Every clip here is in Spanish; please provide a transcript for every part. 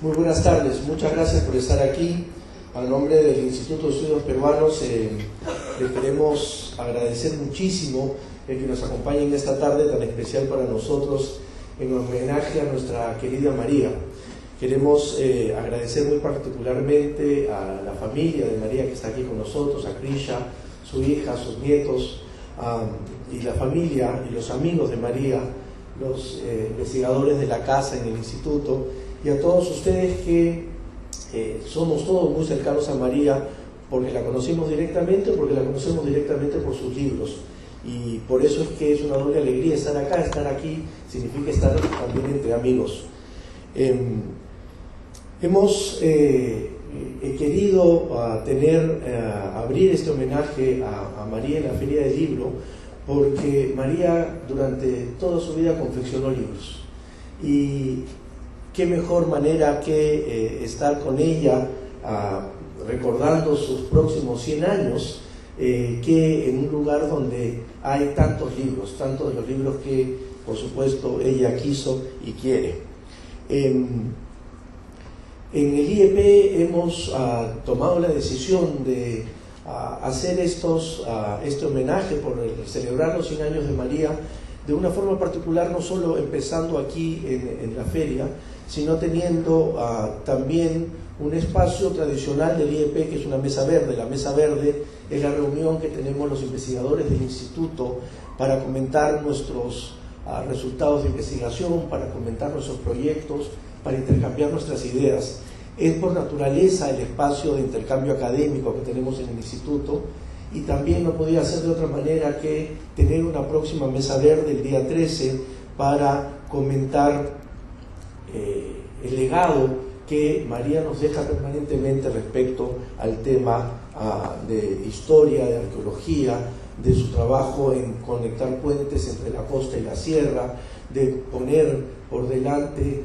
Muy buenas tardes, muchas gracias por estar aquí. A nombre del Instituto de Estudios Peruanos le queremos agradecer muchísimo el que nos acompañe en esta tarde tan especial para nosotros en homenaje a nuestra querida María. Queremos agradecer muy particularmente a la familia de María que está aquí con nosotros, a Krisha, su hija, sus nietos, y la familia y los amigos de María, los investigadores de la casa en el instituto, y a todos ustedes que somos todos muy cercanos a María porque la conocimos directamente o porque la conocemos directamente por sus libros. Y por eso es que es una doble alegría estar acá. Estar aquí significa estar también entre amigos. Hemos querido abrir este homenaje a María en la Feria del Libro porque María durante toda su vida confeccionó libros. Y qué mejor manera que estar con ella recordando sus próximos 100 años que en un lugar donde hay tantos de los libros que por supuesto ella quiso y quiere. En el IEP hemos tomado la decisión de hacer este homenaje por celebrar los 100 años de María de una forma particular, no solo empezando aquí en la feria, sino teniendo también un espacio tradicional del IEP, que es una mesa verde. La mesa verde es la reunión que tenemos los investigadores del instituto para comentar nuestros resultados de investigación, para comentar nuestros proyectos, para intercambiar nuestras ideas. Es por naturaleza el espacio de intercambio académico que tenemos en el instituto, y también no podía ser de otra manera que tener una próxima mesa verde el día 13 para comentar el legado que María nos deja permanentemente respecto al tema de historia, de arqueología, de su trabajo en conectar puentes entre la costa y la sierra, de poner por delante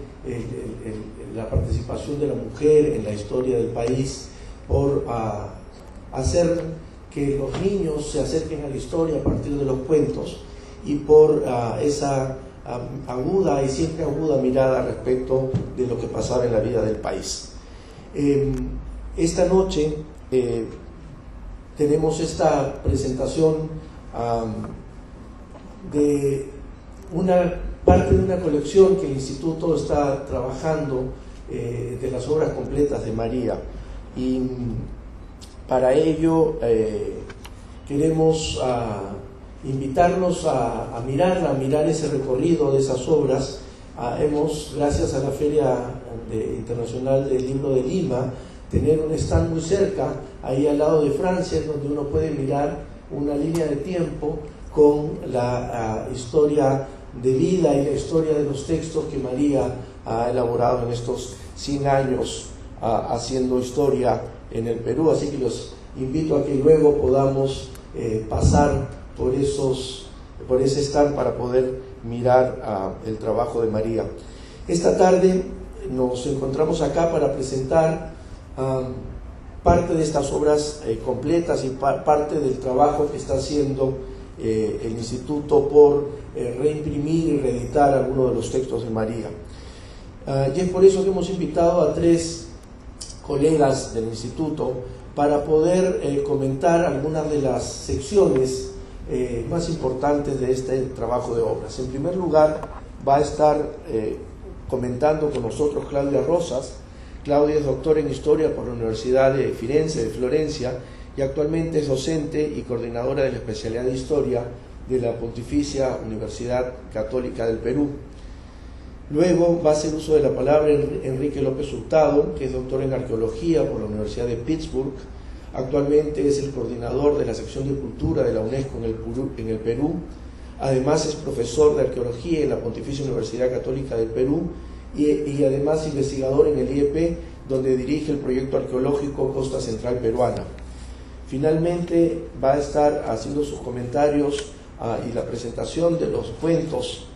la participación de la mujer en la historia del país, por hacer que los niños se acerquen a la historia a partir de los cuentos, y por esa aguda y siempre aguda mirada respecto de lo que pasaba en la vida del país. Esta noche tenemos esta presentación de una parte de una colección que el instituto está trabajando de las obras completas de María, y para ello queremos invitarlos a mirar ese recorrido de esas obras. Hemos, gracias a la Feria Internacional del Libro de Lima, tener un stand muy cerca, ahí al lado de Francia, donde uno puede mirar una línea de tiempo con la historia de vida y la historia de los textos que María ha elaborado en estos 100 años haciendo historia en el Perú. Así que los invito a que luego podamos pasar por ese stand para poder mirar el trabajo de María. Esta tarde nos encontramos acá para presentar parte de estas obras completas y parte del trabajo que está haciendo el instituto por reimprimir y reeditar algunos de los textos de María. Y es por eso que hemos invitado a 3 colegas del instituto para poder comentar algunas de las secciones más importantes de este trabajo de obras. En primer lugar, va a estar comentando con nosotros Claudia Rosas. Claudia es doctora en Historia por la Universidad de Firenze, de Florencia, y actualmente es docente y coordinadora de la especialidad de Historia de la Pontificia Universidad Católica del Perú. Luego va a hacer uso de la palabra Enrique López Hurtado, que es doctor en Arqueología por la Universidad de Pittsburgh. Actualmente es el coordinador de la sección de Cultura de la UNESCO en el Perú. Además es profesor de Arqueología en la Pontificia Universidad Católica del Perú y además investigador en el IEP, donde dirige el proyecto arqueológico Costa Central Peruana. Finalmente va a estar haciendo sus comentarios y la presentación de los cuentos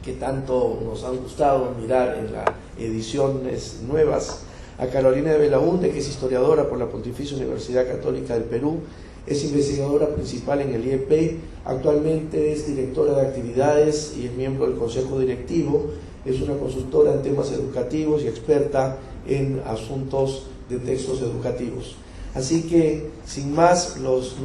que tanto nos han gustado mirar en las ediciones nuevas, a Carolina de Belaúnde, que es historiadora por la Pontificia Universidad Católica del Perú, es investigadora principal en el IEP, actualmente es directora de actividades y es miembro del Consejo Directivo, es una consultora en temas educativos y experta en asuntos de textos educativos. Así que, sin más, los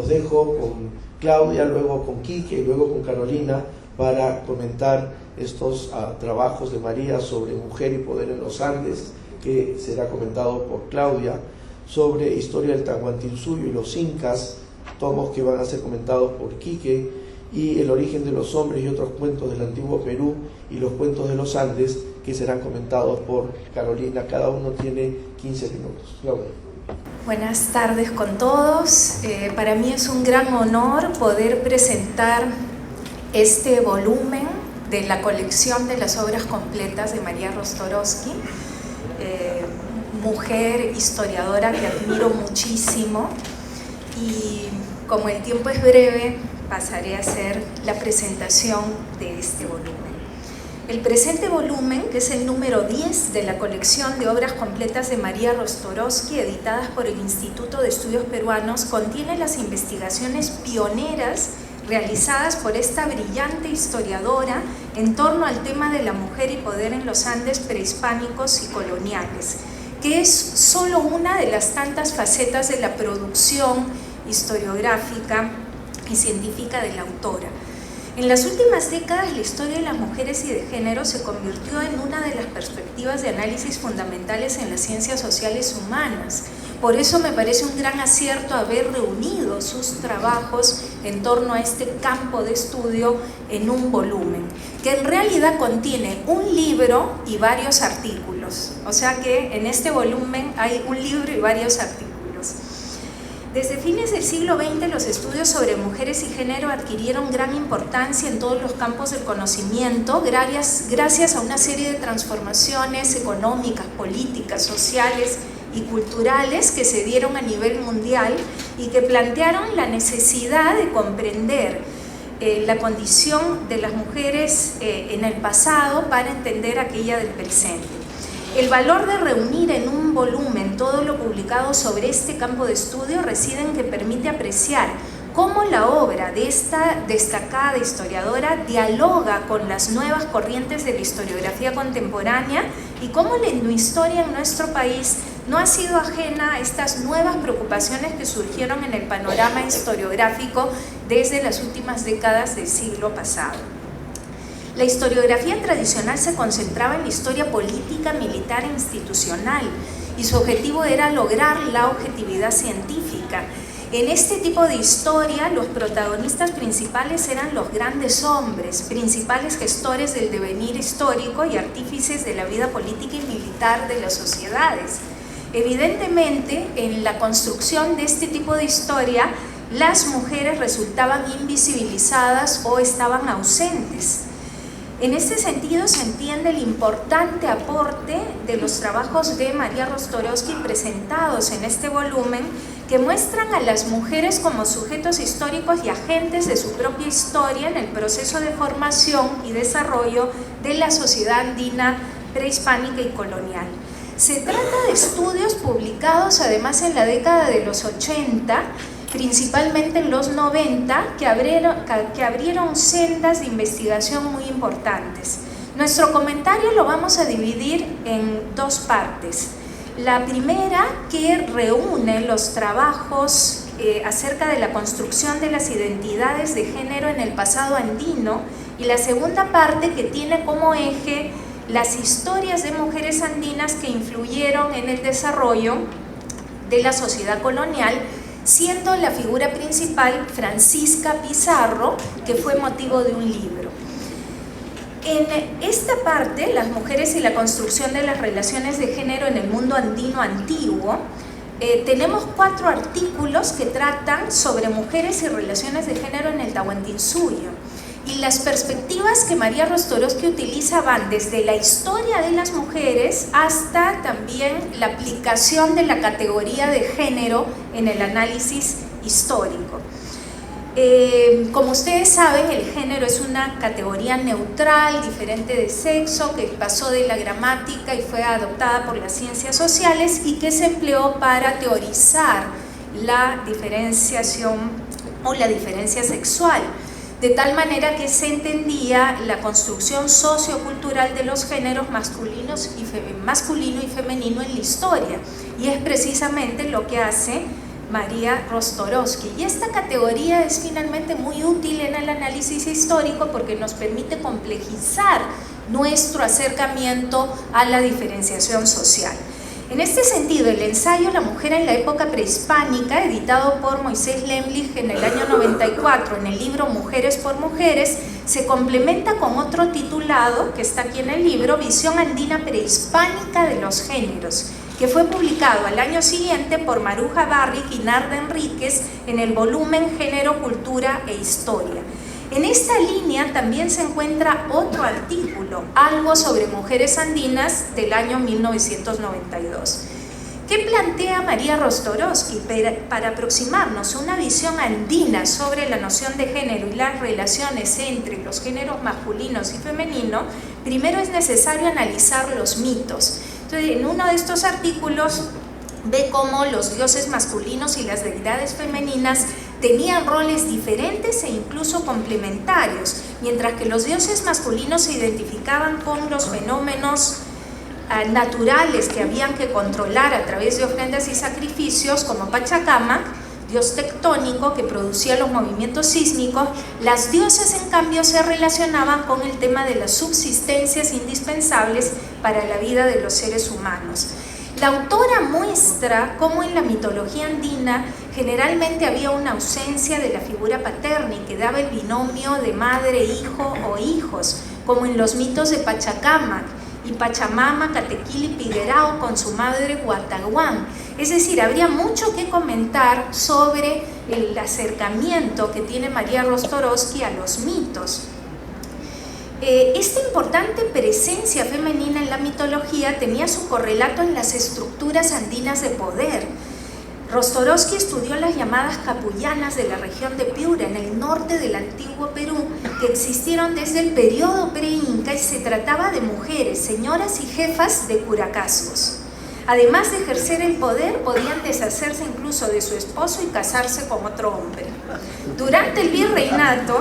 dejo con Claudia, luego con Quique y luego con Carolina para comentar estos trabajos de María sobre mujer y poder en los Andes, que será comentado por Claudia, sobre historia del Tahuantinsuyo y los incas, tomos que van a ser comentados por Quique, y el origen de los hombres y otros cuentos del antiguo Perú y los cuentos de los Andes, que serán comentados por Carolina. Cada uno tiene 15 minutos. Claudia. Buenas tardes con todos. Para mí es un gran honor poder presentar este volumen de la colección de las obras completas de María Rostorowski, mujer historiadora que admiro muchísimo, y como el tiempo es breve, pasaré a hacer la presentación de este volumen. El presente volumen, que es el número 10 de la colección de obras completas de María Rostorowski, editadas por el Instituto de Estudios Peruanos, contiene las investigaciones pioneras realizadas por esta brillante historiadora en torno al tema de la mujer y poder en los Andes prehispánicos y coloniales, que es solo una de las tantas facetas de la producción historiográfica y científica de la autora. En las últimas décadas, la historia de las mujeres y de género se convirtió en una de las perspectivas de análisis fundamentales en las ciencias sociales humanas. Por eso me parece un gran acierto haber reunido sus trabajos en torno a este campo de estudio en un volumen, que en realidad contiene un libro y varios artículos. O sea que en este volumen hay un libro y varios artículos. Desde fines del siglo XX, los estudios sobre mujeres y género adquirieron gran importancia en todos los campos del conocimiento, gracias a una serie de transformaciones económicas, políticas, sociales y culturales que se dieron a nivel mundial y que plantearon la necesidad de comprender la condición de las mujeres en el pasado para entender aquella del presente. El valor de reunir en un volumen todo lo publicado sobre este campo de estudio reside en que permite apreciar cómo la obra de esta destacada historiadora dialoga con las nuevas corrientes de la historiografía contemporánea y cómo la etnohistoria en nuestro país no ha sido ajena a estas nuevas preocupaciones que surgieron en el panorama historiográfico desde las últimas décadas del siglo pasado. La historiografía tradicional se concentraba en la historia política, militar e institucional, y su objetivo era lograr la objetividad científica. En este tipo de historia, los protagonistas principales eran los grandes hombres, principales gestores del devenir histórico y artífices de la vida política y militar de las sociedades. Evidentemente, en la construcción de este tipo de historia, las mujeres resultaban invisibilizadas o estaban ausentes. En este sentido se entiende el importante aporte de los trabajos de María Rostorowski presentados en este volumen, que muestran a las mujeres como sujetos históricos y agentes de su propia historia en el proceso de formación y desarrollo de la sociedad andina prehispánica y colonial. Se trata de estudios publicados además en la década de los 80, principalmente en los 90, que abrieron sendas de investigación muy importantes. Nuestro comentario lo vamos a dividir en dos partes. La primera, que reúne los trabajos acerca de la construcción de las identidades de género en el pasado andino, y la segunda parte, que tiene como eje las historias de mujeres andinas que influyeron en el desarrollo de la sociedad colonial, siendo la figura principal Francisca Pizarro, que fue motivo de un libro. En esta parte, las mujeres y la construcción de las relaciones de género en el mundo andino antiguo, tenemos 4 artículos que tratan sobre mujeres y relaciones de género en el Tahuantinsuyo. Y las perspectivas que María Rostorowski utiliza van desde la historia de las mujeres hasta también la aplicación de la categoría de género en el análisis histórico. Como ustedes saben, el género es una categoría neutral, diferente de sexo, que pasó de la gramática y fue adoptada por las ciencias sociales y que se empleó para teorizar la diferenciación o la diferencia sexual. de tal manera que se entendía la construcción sociocultural de los géneros masculino y femenino en la historia, y es precisamente lo que hace María Rostorovsky. Y esta categoría es finalmente muy útil en el análisis histórico porque nos permite complejizar nuestro acercamiento a la diferenciación social. En este sentido, el ensayo La mujer en la época prehispánica, editado por Moisés Lemlich en el año 94 en el libro Mujeres por Mujeres, se complementa con otro titulado, que está aquí en el libro, Visión andina prehispánica de los géneros, que fue publicado al año siguiente por Maruja Barrick y Narda Enríquez en el volumen Género, Cultura e Historia. En esta línea también se encuentra otro artículo, Algo sobre mujeres andinas, del año 1992. ¿Qué plantea María Rostorovsky? Para aproximarnos a una visión andina sobre la noción de género y las relaciones entre los géneros masculinos y femeninos, primero es necesario analizar los mitos. Entonces, en uno de estos artículos ve cómo los dioses masculinos y las deidades femeninas tenían roles diferentes e incluso complementarios, mientras que los dioses masculinos se identificaban con los fenómenos naturales que habían que controlar a través de ofrendas y sacrificios, como Pachacamac, dios tectónico que producía los movimientos sísmicos. Las diosas, en cambio, se relacionaban con el tema de las subsistencias indispensables para la vida de los seres humanos. La autora muestra cómo en la mitología andina generalmente había una ausencia de la figura paterna y quedaba el binomio de madre-hijo o hijos, como en los mitos de Pachacamac y Pachamama, Catequil y Piguerao con su madre Huatahuán. Es decir, habría mucho que comentar sobre el acercamiento que tiene María Rostorovsky a los mitos. Esta importante presencia femenina en la mitología tenía su correlato en las estructuras andinas de poder. Rostorovsky estudió las llamadas capullanas de la región de Piura, en el norte del antiguo Perú, que existieron desde el periodo pre-inca, y se trataba de mujeres, señoras y jefas de curacazgos. Además de ejercer el poder, podían deshacerse incluso de su esposo y casarse con otro hombre. Durante el virreinato,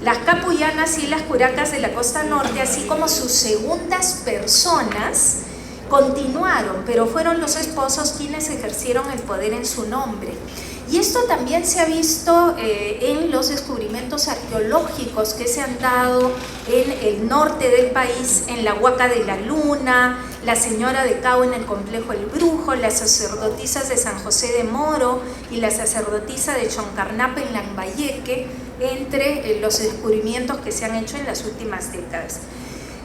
las capullanas y las curacas de la costa norte, así como sus segundas personas, continuaron, pero fueron los esposos quienes ejercieron el poder en su nombre. Y esto también se ha visto en los descubrimientos arqueológicos que se han dado en el norte del país, en la Huaca de la Luna, la Señora de Cao en el complejo El Brujo, las sacerdotisas de San José de Moro y la sacerdotisa de Choncarnape en Lambayeque, entre los descubrimientos que se han hecho en las últimas décadas.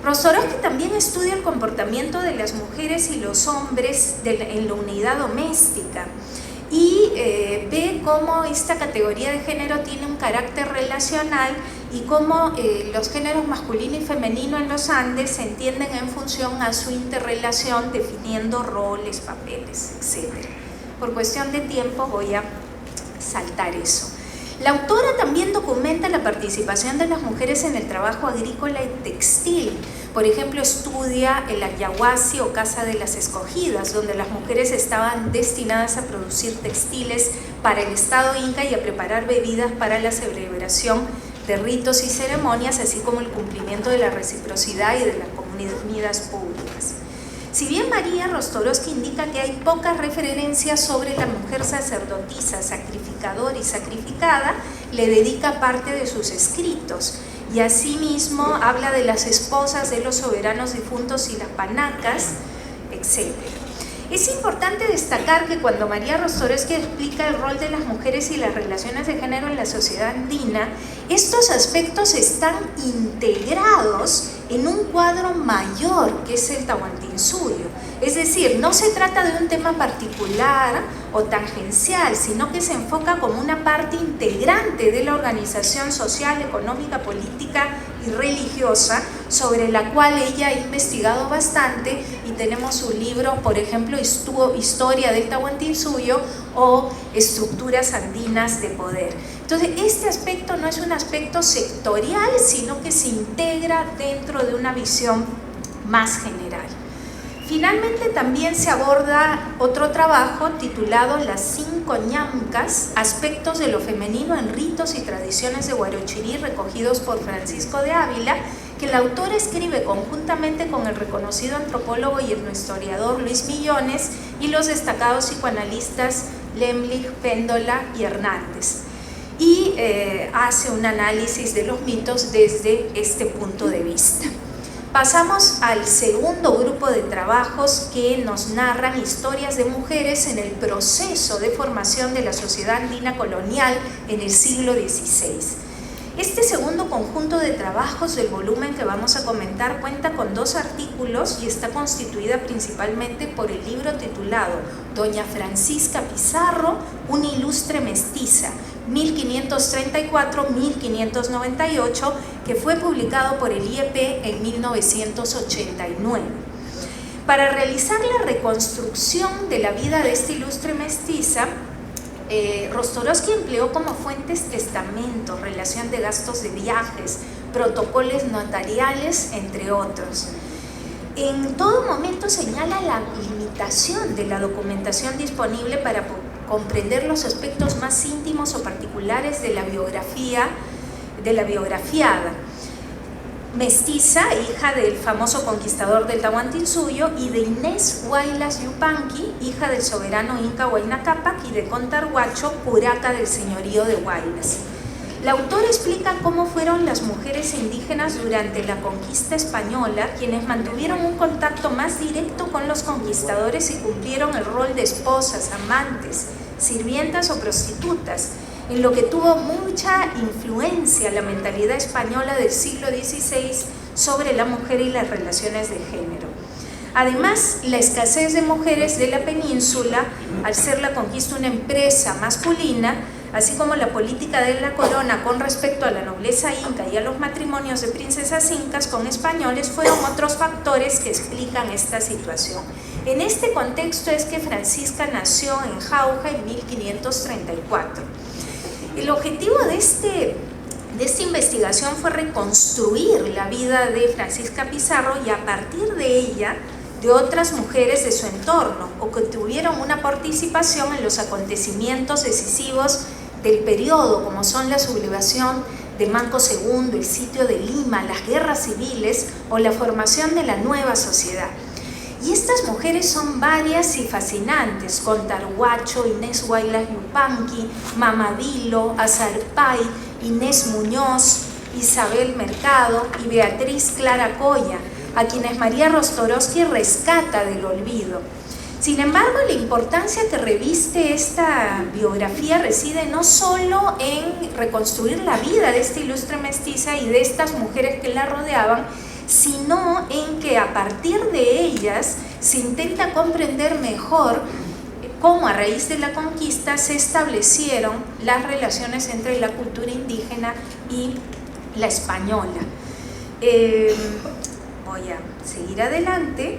Rostorovsky también estudia el comportamiento de las mujeres y los hombres en la unidad doméstica y ve cómo esta categoría de género tiene un carácter relacional y cómo los géneros masculino y femenino en los Andes se entienden en función a su interrelación, definiendo roles, papeles, etc. Por cuestión de tiempo voy a saltar eso. La autora también documenta la participación de las mujeres en el trabajo agrícola y textil. Por ejemplo, estudia el Ayahuasi o Casa de las Escogidas, donde las mujeres estaban destinadas a producir textiles para el Estado inca y a preparar bebidas para la celebración de ritos y ceremonias, así como el cumplimiento de la reciprocidad y de las comunidades públicas. Si bien María Rostorovsky indica que hay pocas referencias sobre la mujer sacerdotisa, sacrificadora y sacrificada, le dedica parte de sus escritos y asimismo habla de las esposas de los soberanos difuntos y las panacas, etc. Es importante destacar que cuando María Rostorovsky explica el rol de las mujeres y las relaciones de género en la sociedad andina, estos aspectos están integrados en un cuadro mayor que es el Tahuantinsuyo. Es decir, no se trata de un tema particular o tangencial, sino que se enfoca como una parte integrante de la organización social, económica, política y religiosa, sobre la cual ella ha investigado bastante, y tenemos su libro, por ejemplo, Historia del Tahuantinsuyo o Estructuras andinas de poder. Entonces, este aspecto no es un aspecto sectorial, sino que se integra dentro de una visión más general. Finalmente también se aborda otro trabajo titulado Las 5 ñamcas, aspectos de lo femenino en ritos y tradiciones de Huarochirí, recogidos por Francisco de Ávila, que el autor escribe conjuntamente con el reconocido antropólogo y etnohistoriador Luis Millones y los destacados psicoanalistas Lemlich, Péndola y Hernández, y hace un análisis de los mitos desde este punto de vista. Pasamos al segundo grupo de trabajos que nos narran historias de mujeres en el proceso de formación de la sociedad andina colonial en el siglo XVI. Este segundo conjunto de trabajos del volumen que vamos a comentar cuenta con 2 artículos y está constituida principalmente por el libro titulado Doña Francisca Pizarro, una ilustre mestiza, 1534-1598, que fue publicado por el IEP en 1989. Para realizar la reconstrucción de la vida de esta ilustre mestiza, Rostorovsky empleó como fuentes testamentos, relación de gastos de viajes, protocolos notariales, entre otros. En todo momento señala la limitación de la documentación disponible para comprender los aspectos más íntimos o particulares de la biografiada. Mestiza, hija del famoso conquistador del Tahuantinsuyo, y de Inés Huaylas Yupanqui, hija del soberano inca Huayna Cápac, y de Contarhuacho, curaca del señorío de Huaylas. El autor explica cómo fueron las mujeres indígenas durante la conquista española quienes mantuvieron un contacto más directo con los conquistadores y cumplieron el rol de esposas, amantes, sirvientas o prostitutas, en lo que tuvo mucha influencia la mentalidad española del siglo XVI sobre la mujer y las relaciones de género. Además, la escasez de mujeres de la península, al ser la conquista una empresa masculina, así como la política de la corona con respecto a la nobleza inca y a los matrimonios de princesas incas con españoles, fueron otros factores que explican esta situación. En este contexto es que Francisca nació en Jauja en 1534. El objetivo de esta investigación fue reconstruir la vida de Francisca Pizarro y a partir de ella de otras mujeres de su entorno o que tuvieron una participación en los acontecimientos decisivos del periodo, como son la sublevación de Manco II, el sitio de Lima, las guerras civiles o la formación de la nueva sociedad. Y estas mujeres son varias y fascinantes: Contarhuacho, Inés Huaylas Yupanqui, Mamadilo, Azarpay, Inés Muñoz, Isabel Mercado y Beatriz Clara Coya, a quienes María Rostorovsky rescata del olvido. Sin embargo, la importancia que reviste esta biografía reside no solo en reconstruir la vida de esta ilustre mestiza y de estas mujeres que la rodeaban, sino en que a partir de ellas se intenta comprender mejor cómo a raíz de la conquista se establecieron las relaciones entre la cultura indígena y la española. Voy a seguir adelante.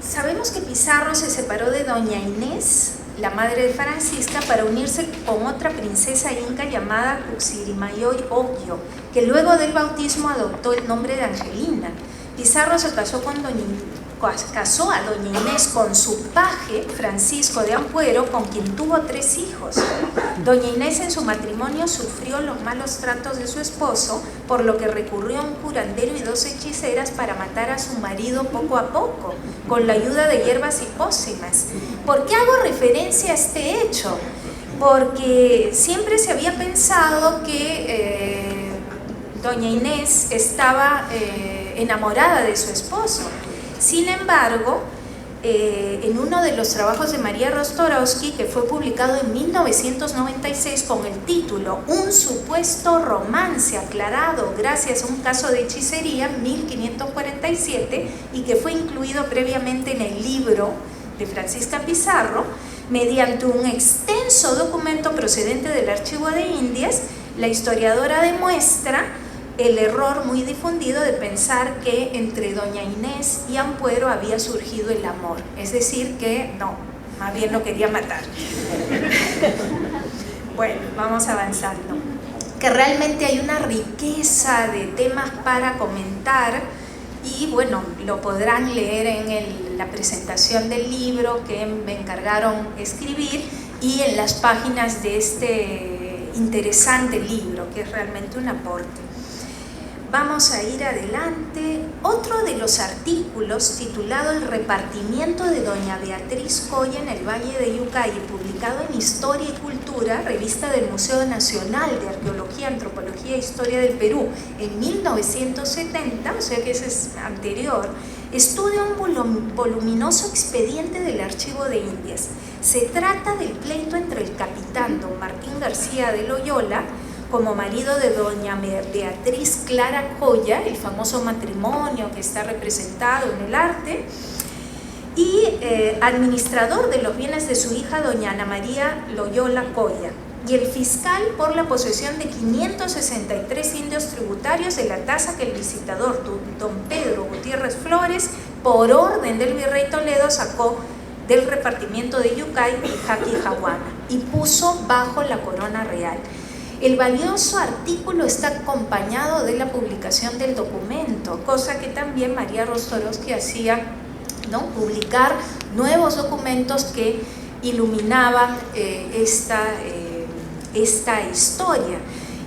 Sabemos que Pizarro se separó de doña Inés, la madre de Francisca, para unirse con otra princesa inca llamada Cuxirimayoy Oquio, que luego del bautismo adoptó el nombre de Angelina. Pizarro se casó a doña Inés con su paje Francisco de Ampuero, con quien tuvo 3 hijos. Doña Inés en su matrimonio sufrió los malos tratos de su esposo, por lo que recurrió a un curandero y 2 hechiceras para matar a su marido poco a poco, con la ayuda de hierbas y pócimas. ¿Por qué hago referencia a este hecho? Porque siempre se había pensado que doña Inés estaba enamorada de su esposo. Sin embargo, en uno de los trabajos de María Rostorovsky, que fue publicado en 1996 con el título Un supuesto romance aclarado gracias a un caso de hechicería, 1547, y que fue incluido previamente en el libro de Francisca Pizarro, mediante un extenso documento procedente del Archivo de Indias, la historiadora demuestra el error muy difundido de pensar que entre doña Inés y Ampuero había surgido el amor, es decir que no, más bien lo quería matar. Bueno, vamos avanzando. Que realmente hay una riqueza de temas para comentar y bueno, lo podrán leer en la presentación del libro que me encargaron escribir y en las páginas de este interesante libro, que es realmente un aporte. Vamos a ir adelante. Otro de los artículos, titulado El repartimiento de doña Beatriz Coya en el Valle de Yucay, publicado en Historia y Cultura, revista del Museo Nacional de Arqueología, Antropología e Historia del Perú, en 1970, o sea que ese es anterior, estudia un voluminoso expediente del Archivo de Indias. Se trata del pleito entre el capitán don Martín García de Loyola, como marido de doña Beatriz Clara Coya, el famoso matrimonio que está representado en el arte, y administrador de los bienes de su hija doña Ana María Loyola Coya, y el fiscal por la posesión de 563 indios tributarios de la tasa que el visitador don Pedro Gutiérrez Flores, por orden del virrey Toledo, sacó del repartimiento de Yucay, Ijaque y Jaguana, y puso bajo la corona real. El valioso artículo está acompañado de la publicación del documento, cosa que también María Rostorowski hacía, ¿no? Publicar nuevos documentos que iluminaban esta historia.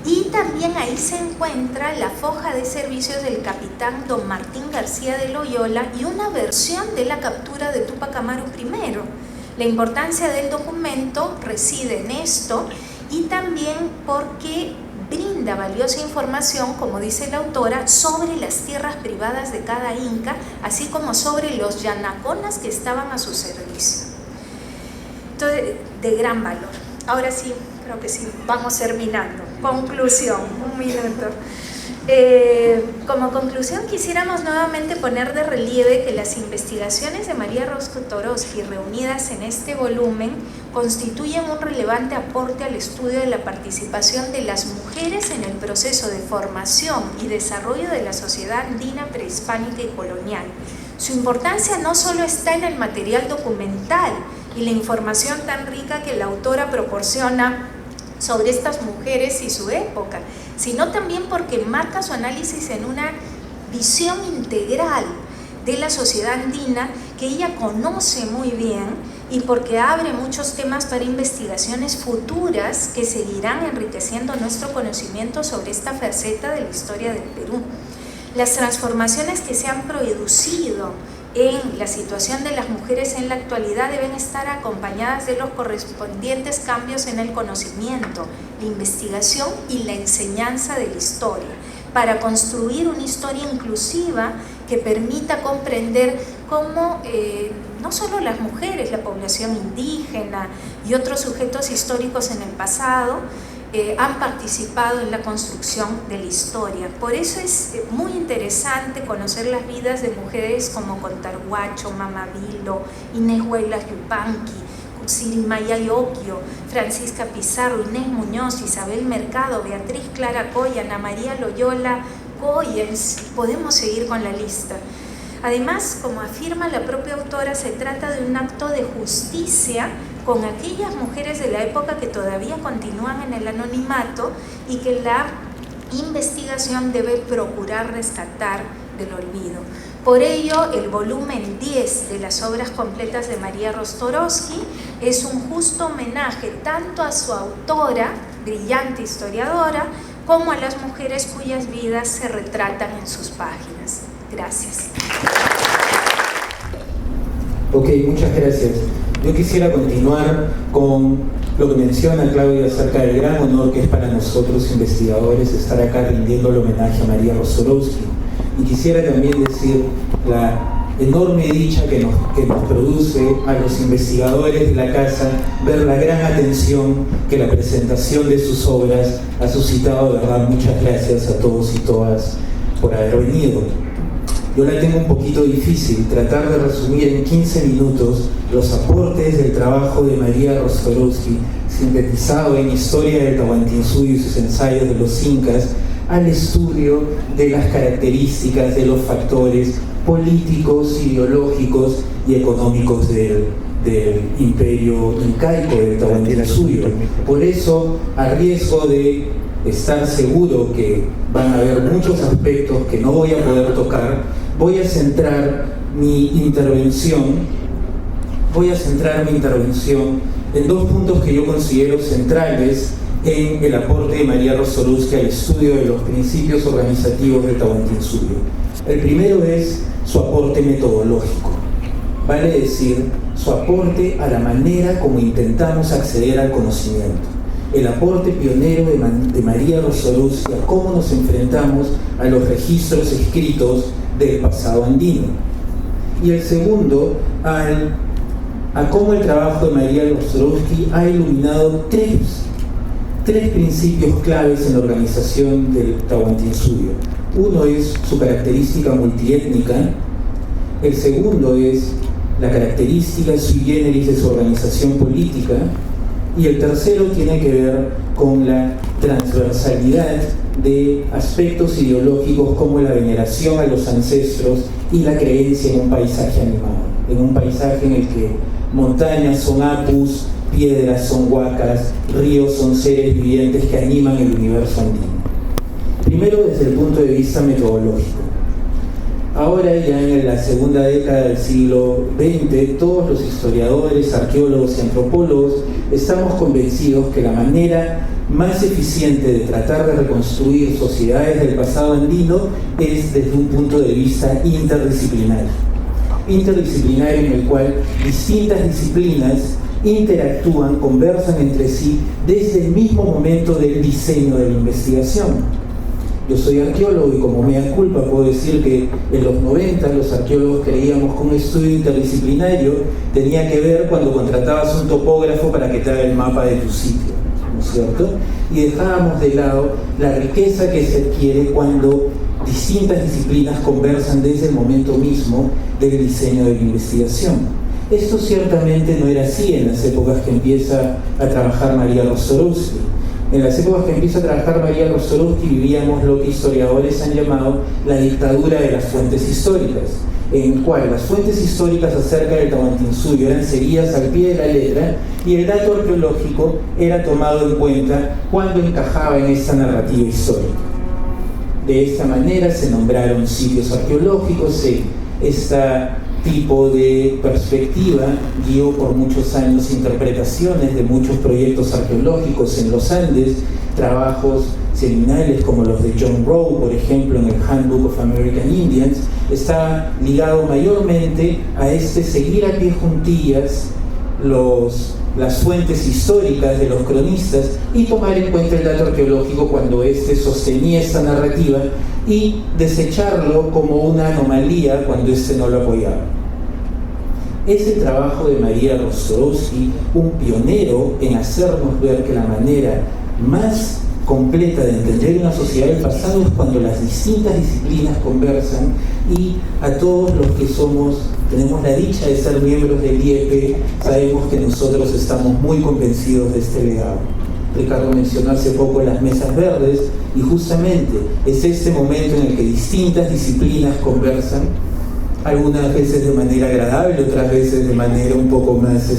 Y también ahí se encuentra la foja de servicios del capitán don Martín García de Loyola y una versión de la captura de Túpac Amaru I. La importancia del documento reside en esto, y también porque brinda valiosa información, como dice la autora, sobre las tierras privadas de cada inca, así como sobre los yanaconas que estaban a su servicio. Entonces, de gran valor. Ahora sí, creo que sí, vamos terminando. Conclusión, un minuto. Como conclusión, quisiéramos nuevamente poner de relieve que las investigaciones de María Rostorowski reunidas en este volumen constituyen un relevante aporte al estudio de la participación de las mujeres en el proceso de formación y desarrollo de la sociedad andina prehispánica y colonial. Su importancia no solo está en el material documental y la información tan rica que la autora proporciona sobre estas mujeres y su época, sino también porque marca su análisis en una visión integral de la sociedad andina que ella conoce muy bien, y porque abre muchos temas para investigaciones futuras que seguirán enriqueciendo nuestro conocimiento sobre esta faceta de la historia del Perú. Las transformaciones que se han producido en la situación de las mujeres en la actualidad deben estar acompañadas de los correspondientes cambios en el conocimiento, la investigación y la enseñanza de la historia, para construir una historia inclusiva que permita comprender cómo no solo las mujeres, la población indígena y otros sujetos históricos en el pasado han participado en la construcción de la historia. Por eso es muy interesante conocer las vidas de mujeres como Contarhuacho, Mama Vilo, Inés Huaylas Yupanqui, Sirimaya Yokio, Francisca Pizarro, Inés Muñoz, Isabel Mercado, Beatriz Clara Coya, Ana María Loyola Coya. Podemos seguir con la lista. Además, como afirma la propia autora, se trata de un acto de justicia con aquellas mujeres de la época que todavía continúan en el anonimato y que la investigación debe procurar rescatar del olvido. Por ello, el volumen 10 de las obras completas de María Rostorowski es un justo homenaje tanto a su autora, brillante historiadora, como a las mujeres cuyas vidas se retratan en sus páginas. Gracias. Ok, muchas gracias. Yo quisiera continuar con lo que menciona Claudia acerca del gran honor que es para nosotros investigadores estar acá rindiendo el homenaje a María Rostorowski. Y quisiera también decir la enorme dicha que nos produce a los investigadores de la casa ver la gran atención que la presentación de sus obras ha suscitado. De verdad, muchas gracias a todos y todas por haber venido. Yo la tengo un poquito difícil, tratar de resumir en 15 minutos los aportes del trabajo de María Rostorowski, sintetizado en Historia del Tahuantinsuyo y sus ensayos de los incas, al estudio de las características de los factores políticos, ideológicos y económicos del imperio incaico, del Tahuantinsuyo. Por eso, a riesgo de estar seguro que van a haber muchos aspectos que no voy a poder tocar, voy a centrar mi intervención en dos puntos que yo considero centrales en el aporte de María Rossourovsky al estudio de los principios organizativos del Tahuantinsuyo. El primero es su aporte metodológico, vale decir, su aporte a la manera como intentamos acceder al conocimiento. El aporte pionero de María Rossourovsky a cómo nos enfrentamos a los registros escritos del pasado andino. Y el segundo, a cómo el trabajo de María Rossourovsky ha iluminado tres principios claves en la organización del Tahuantinsuyo. Uno es su característica multiétnica, el segundo es la característica sui generis de su organización política, y el tercero tiene que ver con la transversalidad de aspectos ideológicos como la veneración a los ancestros y la creencia en un paisaje animado, en un paisaje en el que montañas son apus, piedras son huacas, ríos son seres vivientes que animan el universo andino. Primero, desde el punto de vista metodológico. Ahora, ya en la segunda década del siglo XX, todos los historiadores, arqueólogos y antropólogos estamos convencidos que la manera más eficiente de tratar de reconstruir sociedades del pasado andino es desde un punto de vista interdisciplinario en el cual distintas disciplinas interactúan, conversan entre sí desde el mismo momento del diseño de la investigación. Yo soy arqueólogo y como mea culpa puedo decir que en los 90 los arqueólogos creíamos que un estudio interdisciplinario tenía que ver cuando contratabas un topógrafo para que te haga el mapa de tu sitio, ¿no es cierto? Y dejábamos de lado la riqueza que se adquiere cuando distintas disciplinas conversan desde el momento mismo del diseño de la investigación. Esto ciertamente no era así en las épocas que empieza a trabajar María Rossourovsky. En las épocas que empieza a trabajar María Rossourovsky vivíamos lo que historiadores han llamado la dictadura de las fuentes históricas, en el cual las fuentes históricas acerca del Tahuantinsuyo eran seguidas al pie de la letra y el dato arqueológico era tomado en cuenta cuando encajaba en esta narrativa histórica. De esta manera se nombraron sitios arqueológicos, este tipo de perspectiva guió por muchos años interpretaciones de muchos proyectos arqueológicos en los Andes, trabajos seminales como los de John Rowe, por ejemplo, en el Handbook of American Indians, está ligado mayormente a seguir a pie juntillas las fuentes históricas de los cronistas y tomar en cuenta el dato arqueológico cuando sostenía esta narrativa y desecharlo como una anomalía cuando no lo apoyaba. Es el trabajo de María Rossourovsky, un pionero en hacernos ver que la manera más completa de entender una sociedad del pasado es cuando las distintas disciplinas conversan, y a todos los que tenemos la dicha de ser miembros del IEP, sabemos que nosotros estamos muy convencidos de este legado. Ricardo mencionó hace poco las mesas verdes, y justamente es este momento en el que distintas disciplinas conversan, algunas veces de manera agradable, otras veces de manera un poco más,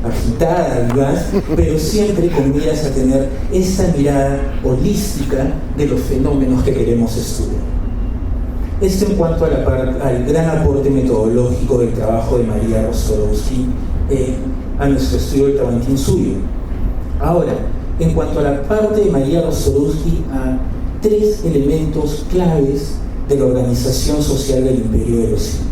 agitada, pero siempre con miras a tener esa mirada holística de los fenómenos que queremos estudiar. Esto en cuanto al gran aporte metodológico del trabajo de María Rossourovsky a nuestro estudio del Tahuantinsuyo. Ahora, en cuanto a la parte de María Rossourovsky, a tres elementos claves de la organización social del Imperio de los Incas.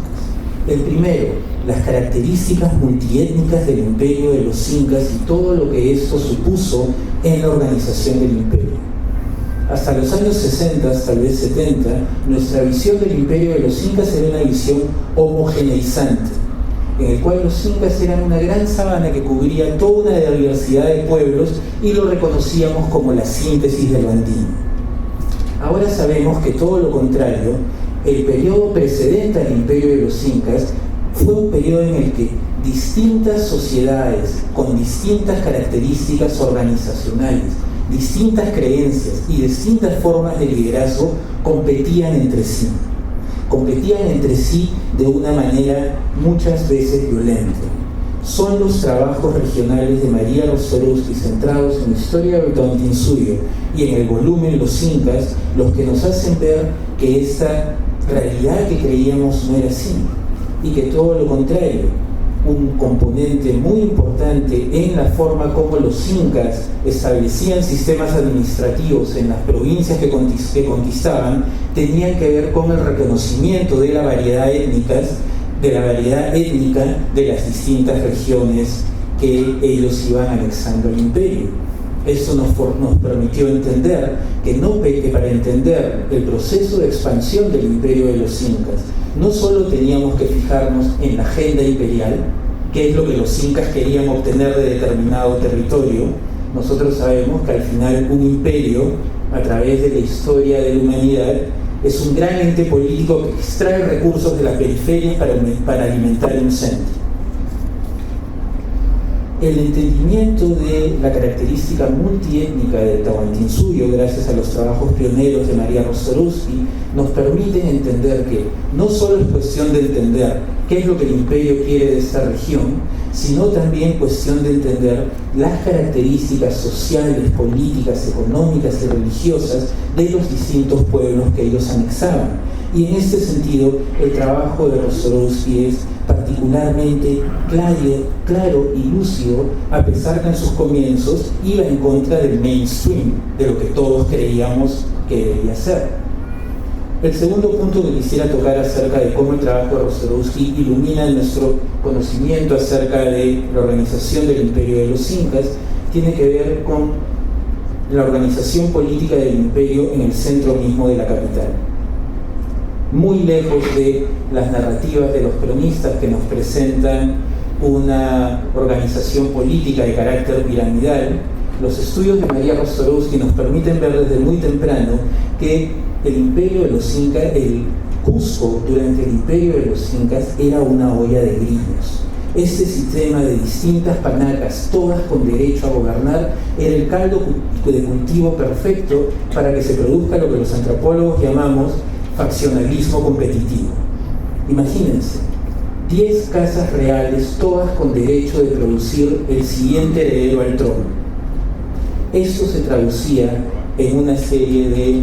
El primero, las características multiétnicas del Imperio de los Incas y todo lo que esto supuso en la organización del imperio. Hasta los años 60, tal vez 70, nuestra visión del Imperio de los Incas era una visión homogeneizante, en el cual los incas eran una gran sabana que cubría toda una diversidad de pueblos y lo reconocíamos como la síntesis de lo andino. Ahora sabemos que todo lo contrario, el periodo precedente al Imperio de los Incas fue un periodo en el que distintas sociedades con distintas características organizacionales, distintas creencias y distintas formas de liderazgo competían entre sí de una manera muchas veces violenta. Son los trabajos regionales de María Rossourovsky centrados en la historia del Tahuantinsuyo y en el volumen Los Incas los que nos hacen ver que esta realidad que creíamos no era así, y que todo lo contrario, un componente muy importante en la forma como los incas establecían sistemas administrativos en las provincias que conquistaban, tenían que ver con el reconocimiento de la variedad étnica de las distintas regiones que ellos iban anexando al imperio. Esto nos permitió entender que para entender el proceso de expansión del imperio de los incas, no solo teníamos que fijarnos en la agenda imperial, qué es lo que los incas querían obtener de determinado territorio. Nosotros sabemos que al final un imperio, a través de la historia de la humanidad, es un gran ente político que extrae recursos de las periferias para alimentar un centro. El entendimiento de la característica multiétnica del Tahuantinsuyo, gracias a los trabajos pioneros de María Rossorowski, nos permiten entender que no solo es cuestión de entender qué es lo que el imperio quiere de esta región, sino también cuestión de entender las características sociales, políticas, económicas y religiosas de los distintos pueblos que ellos anexaban. Y en este sentido, el trabajo de Rossorowski es particularmente claro y lúcido, a pesar que en sus comienzos iba en contra del mainstream, de lo que todos creíamos que debía ser. El segundo punto que quisiera tocar acerca de cómo el trabajo de Rossorowski ilumina nuestro conocimiento acerca de la organización del imperio de los incas tiene que ver con la organización política del imperio en el centro mismo de la capital. Muy lejos de las narrativas de los cronistas que nos presentan una organización política de carácter piramidal, los estudios de María Rossorowski nos permiten ver desde muy temprano que el imperio de los incas, el Cusco durante el imperio de los incas era una olla de grillos. Este sistema de distintas panacas, todas con derecho a gobernar, era el caldo de cultivo perfecto para que se produzca lo que los antropólogos llamamos faccionalismo competitivo. Imagínense, 10 casas reales, todas con derecho de producir el siguiente heredero al trono. Esto se traducía en una serie de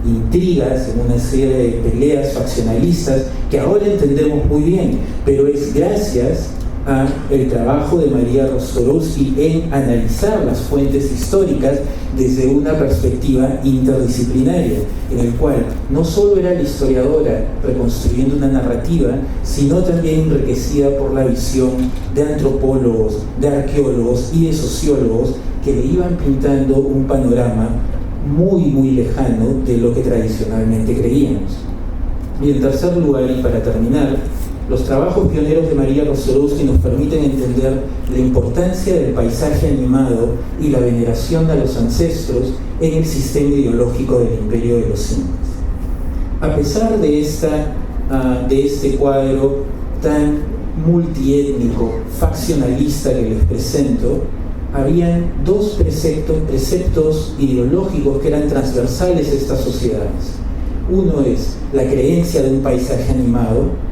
intrigas, en una serie de peleas faccionalistas que ahora entendemos muy bien, pero es gracias al trabajo de María Rossorowski en analizar las fuentes históricas desde una perspectiva interdisciplinaria, en el cual no solo era la historiadora reconstruyendo una narrativa, sino también enriquecida por la visión de antropólogos, de arqueólogos y de sociólogos que le iban pintando un panorama muy lejano de lo que tradicionalmente creíamos. Y en tercer lugar, y para terminar, los trabajos pioneros de María Rossorowski nos permiten entender la importancia del paisaje animado y la veneración a los ancestros en el sistema ideológico del imperio de los incas. A pesar de este cuadro tan multiétnico, faccionalista que les presento, habían dos preceptos ideológicos que eran transversales a estas sociedades. Uno es la creencia de un paisaje animado,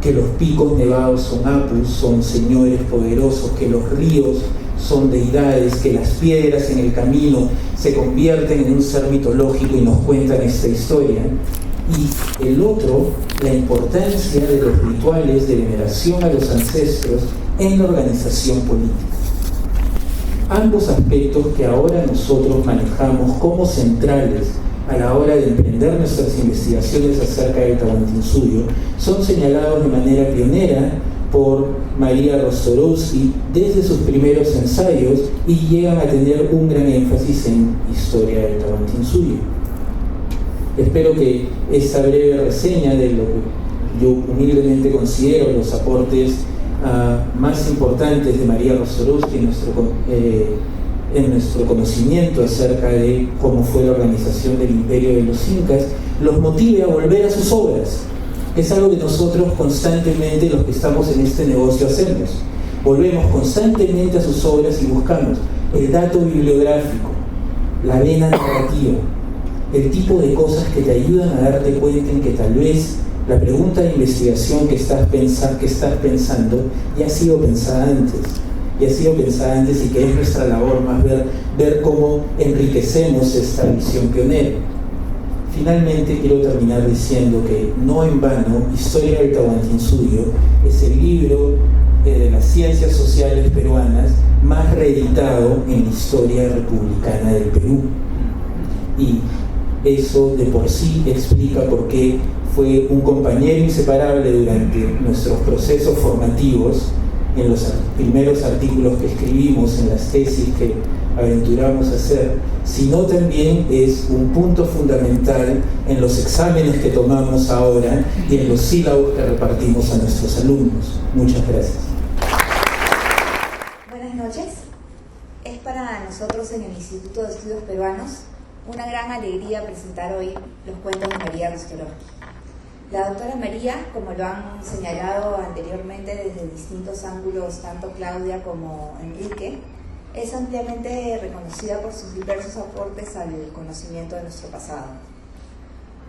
que los picos nevados son apus, son señores poderosos, que los ríos son deidades, que las piedras en el camino se convierten en un ser mitológico y nos cuentan esta historia. Y el otro, la importancia de los rituales de veneración a los ancestros en la organización política. Ambos aspectos que ahora nosotros manejamos como centrales a la hora de emprender nuestras investigaciones acerca del Tahuantinsuyo son señalados de manera pionera por María Rossorowski desde sus primeros ensayos y llegan a tener un gran énfasis en historia del Tahuantinsuyo. Espero que esta breve reseña de lo que yo humildemente considero los aportes más importantes de María Rossorowski en nuestro conocimiento acerca de cómo fue la organización del imperio de los incas, los motive a volver a sus obras. Es algo que nosotros constantemente, los que estamos en este negocio, hacemos. Volvemos constantemente a sus obras y buscamos el dato bibliográfico, la vena narrativa, el tipo de cosas que te ayudan a darte cuenta en que tal vez la pregunta de investigación que estás pensando ya ha sido pensada antes. Y que es nuestra labor más ver cómo enriquecemos esta visión pionera. Finalmente quiero terminar diciendo que no en vano Historia del Tahuantinsuyo es el libro de las ciencias sociales peruanas más reeditado en la historia republicana del Perú. Y eso de por sí explica por qué fue un compañero inseparable durante nuestros procesos formativos, en los primeros artículos que escribimos, en las tesis que aventuramos a hacer, sino también es un punto fundamental en los exámenes que tomamos ahora y en los sílabos que repartimos a nuestros alumnos. Muchas gracias. Buenas noches. Es para nosotros en el Instituto de Estudios Peruanos una gran alegría presentar hoy los cuentos de María Rostorovsky. La doctora María, como lo han señalado anteriormente desde distintos ángulos, tanto Claudia como Enrique, es ampliamente reconocida por sus diversos aportes al conocimiento de nuestro pasado.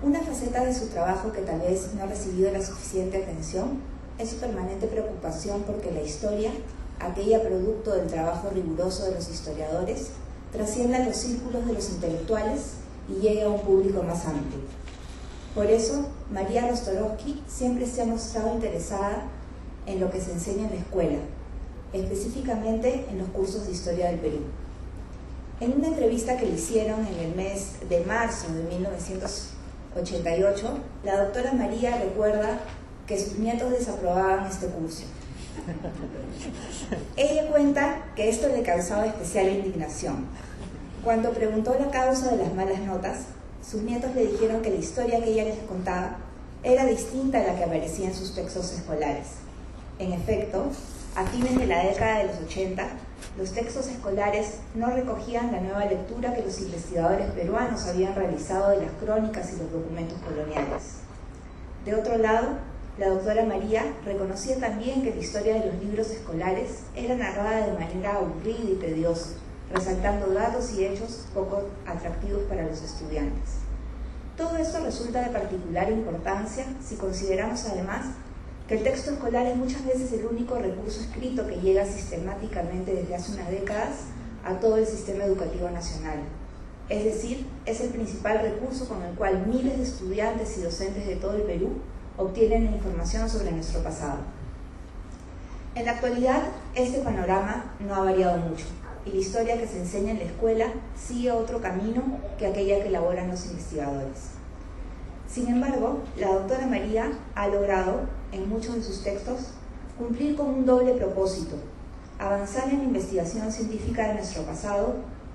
Una faceta de su trabajo que tal vez no ha recibido la suficiente atención es su permanente preocupación porque la historia, aquella producto del trabajo riguroso de los historiadores, trascienda los círculos de los intelectuales y llegue a un público más amplio. Por eso, María Rostorovsky siempre se ha mostrado interesada en lo que se enseña en la escuela, específicamente en los cursos de Historia del Perú. En una entrevista que le hicieron en el mes de marzo de 1988, la doctora María recuerda que sus nietos desaprobaban este curso. Ella cuenta que esto le causaba especial indignación. Cuando preguntó la causa de las malas notas, sus nietos le dijeron que la historia que ella les contaba era distinta a la que aparecía en sus textos escolares. En efecto, a fines de la década de los 80, los textos escolares no recogían la nueva lectura que los investigadores peruanos habían realizado de las crónicas y los documentos coloniales. De otro lado, la doctora María reconocía también que la historia de los libros escolares era narrada de manera aburrida y tediosa, resaltando datos y hechos poco atractivos para los estudiantes. Todo esto resulta de particular importancia si consideramos además que el texto escolar es muchas veces el único recurso escrito que llega sistemáticamente desde hace unas décadas a todo el sistema educativo nacional. Es decir, es el principal recurso con el cual miles de estudiantes y docentes de todo el Perú obtienen información sobre nuestro pasado. En la actualidad, este panorama no ha variado mucho, y la historia que se enseña en la escuela sigue otro camino que aquella que elaboran los investigadores. Sin embargo, la doctora María ha logrado, en muchos de sus textos, cumplir con un doble propósito: avanzar en la investigación científica de nuestro pasado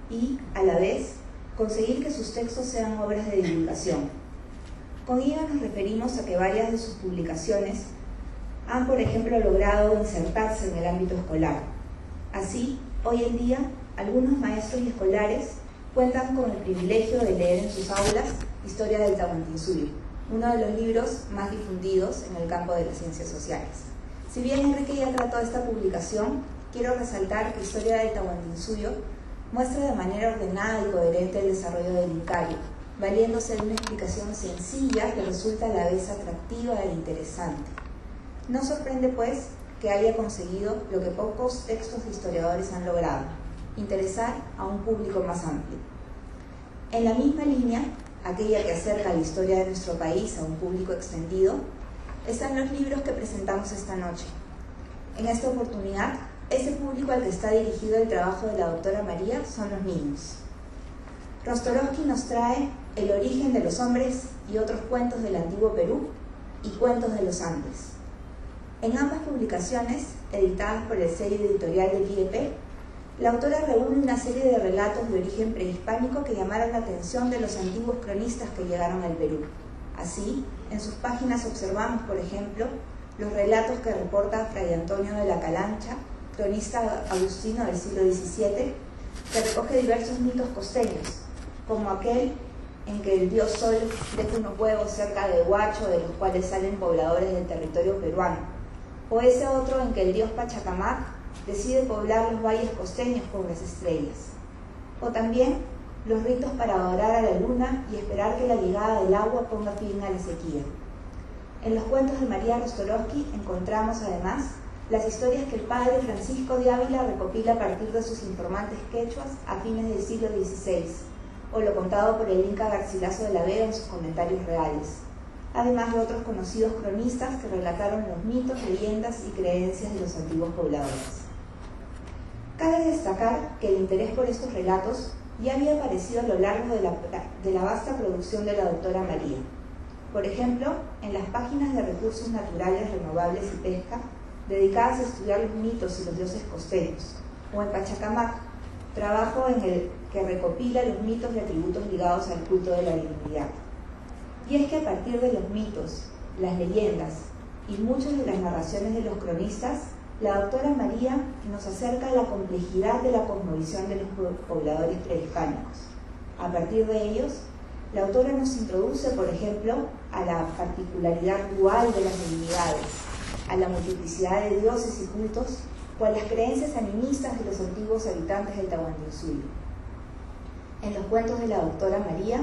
y, a la vez, conseguir que sus textos sean obras de divulgación. Con ello nos referimos a que varias de sus publicaciones han, por ejemplo, logrado insertarse en el ámbito escolar. Así, hoy en día, algunos maestros y escolares cuentan con el privilegio de leer en sus aulas Historia del Tahuantinsuyo, uno de los libros más difundidos en el campo de las ciencias sociales. Si bien Enrique ya trató esta publicación, quiero resaltar que Historia del Tahuantinsuyo muestra de manera ordenada y coherente el desarrollo del Incario, valiéndose de una explicación sencilla que resulta a la vez atractiva e interesante. No sorprende, pues, que haya conseguido lo que pocos textos de historiadores han logrado: interesar a un público más amplio. En la misma línea, aquella que acerca la historia de nuestro país a un público extendido, están los libros que presentamos esta noche. En esta oportunidad, ese público al que está dirigido el trabajo de la doctora María son los niños. Rostorovsky nos trae El origen de los hombres y otros cuentos del antiguo Perú y Cuentos de los Andes. En ambas publicaciones, editadas por el sello editorial del IEP, la autora reúne una serie de relatos de origen prehispánico que llamaron la atención de los antiguos cronistas que llegaron al Perú. Así, en sus páginas observamos, por ejemplo, los relatos que reporta Fray Antonio de la Calancha, cronista agustino del siglo XVII, que recoge diversos mitos costeños, como aquel en que el dios Sol deja unos huevos cerca de Huacho, de los cuales salen pobladores del territorio peruano, o ese otro en que el dios Pachacamac decide poblar los valles costeños con las estrellas, o también los ritos para adorar a la luna y esperar que la llegada del agua ponga fin a la sequía. En los cuentos de María Rostorovsky encontramos además las historias que el padre Francisco de Ávila recopila a partir de sus informantes quechuas a fines del siglo XVI, o lo contado por el Inca Garcilaso de la Vega en sus comentarios reales, además de otros conocidos cronistas que relataron los mitos, leyendas y creencias de los antiguos pobladores. Cabe destacar que el interés por estos relatos ya había aparecido a lo largo de la vasta producción de la doctora María. Por ejemplo, en las páginas de Recursos Naturales, Renovables y Pesca, dedicadas a estudiar los mitos y los dioses costeños, o en Pachacamac, trabajo en el que recopila los mitos y atributos ligados al culto de la divinidad. Y es que a partir de los mitos, las leyendas y muchas de las narraciones de los cronistas, la doctora María nos acerca a la complejidad de la cosmovisión de los pobladores prehispánicos. A partir de ellos, la autora nos introduce, por ejemplo, a la particularidad dual de las divinidades, a la multiplicidad de dioses y cultos, o a las creencias animistas de los antiguos habitantes del Tahuantinsuyo. En los cuentos de la doctora María,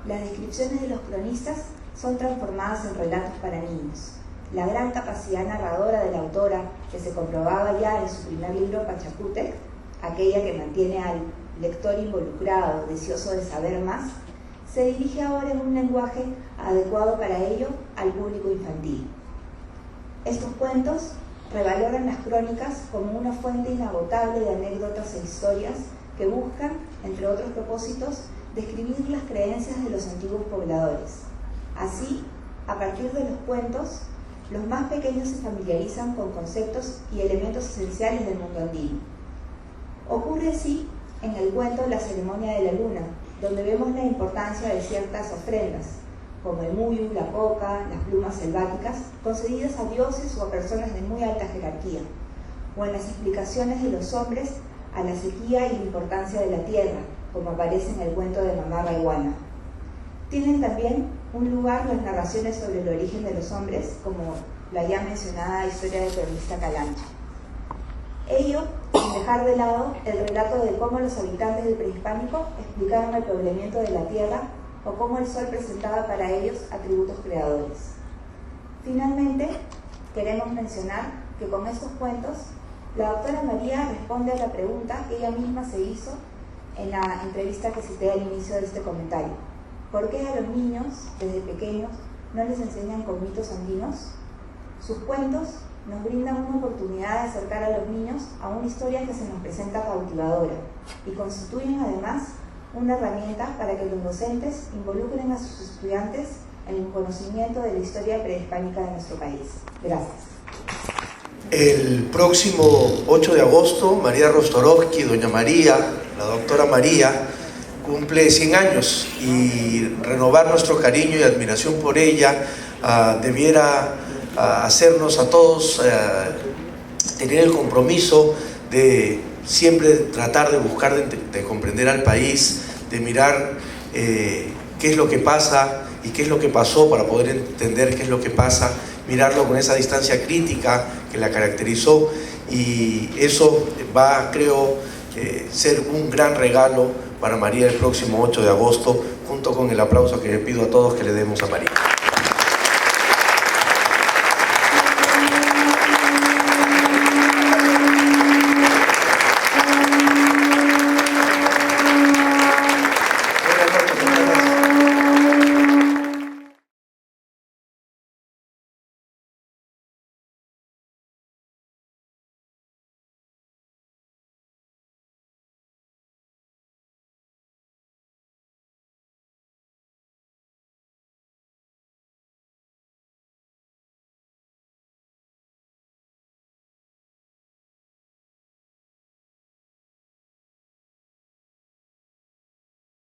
las descripciones de los cronistas son transformadas en relatos para niños. La gran capacidad narradora de la autora, que se comprobaba ya en su primer libro Pachacútec, aquella que mantiene al lector involucrado, deseoso de saber más, se dirige ahora en un lenguaje adecuado para ello al público infantil. Estos cuentos revaloran las crónicas como una fuente inagotable de anécdotas e historias que buscan, entre otros propósitos, describir las creencias de los antiguos pobladores. Así, a partir de los cuentos, los más pequeños se familiarizan con conceptos y elementos esenciales del mundo andino. Ocurre así en el cuento La ceremonia de la luna, donde vemos la importancia de ciertas ofrendas, como el muyu, la coca, las plumas selváticas, concedidas a dioses o a personas de muy alta jerarquía, o en las explicaciones de los hombres a la sequía y la importancia de la tierra, como aparece en el cuento de Mamá Raiwana. Tienen también un lugar las narraciones sobre el origen de los hombres, como la ya mencionada historia del cronista Calancha. Ello sin dejar de lado el relato de cómo los habitantes del prehispánico explicaron el poblamiento de la tierra o cómo el sol presentaba para ellos atributos creadores. Finalmente, queremos mencionar que con estos cuentos, la doctora María responde a la pregunta que ella misma se hizo en la entrevista que cité al inicio de este comentario. ¿Por qué a los niños, desde pequeños, no les enseñan con mitos andinos? Sus cuentos nos brindan una oportunidad de acercar a los niños a una historia que se nos presenta cautivadora y constituyen además una herramienta para que los docentes involucren a sus estudiantes en el conocimiento de la historia prehispánica de nuestro país. Gracias. El próximo 8 de agosto, María Rostorovsky, doña María, la doctora María, cumple 100 años y renovar nuestro cariño y admiración por ella debiera hacernos a todos tener el compromiso de siempre tratar de buscar de comprender al país, de mirar qué es lo que pasa y qué es lo que pasó para poder entender qué es lo que pasa, mirarlo con esa distancia crítica que la caracterizó, y eso va, creo, ser un gran regalo para María el próximo 8 de agosto, junto con el aplauso que le pido a todos que le demos a María.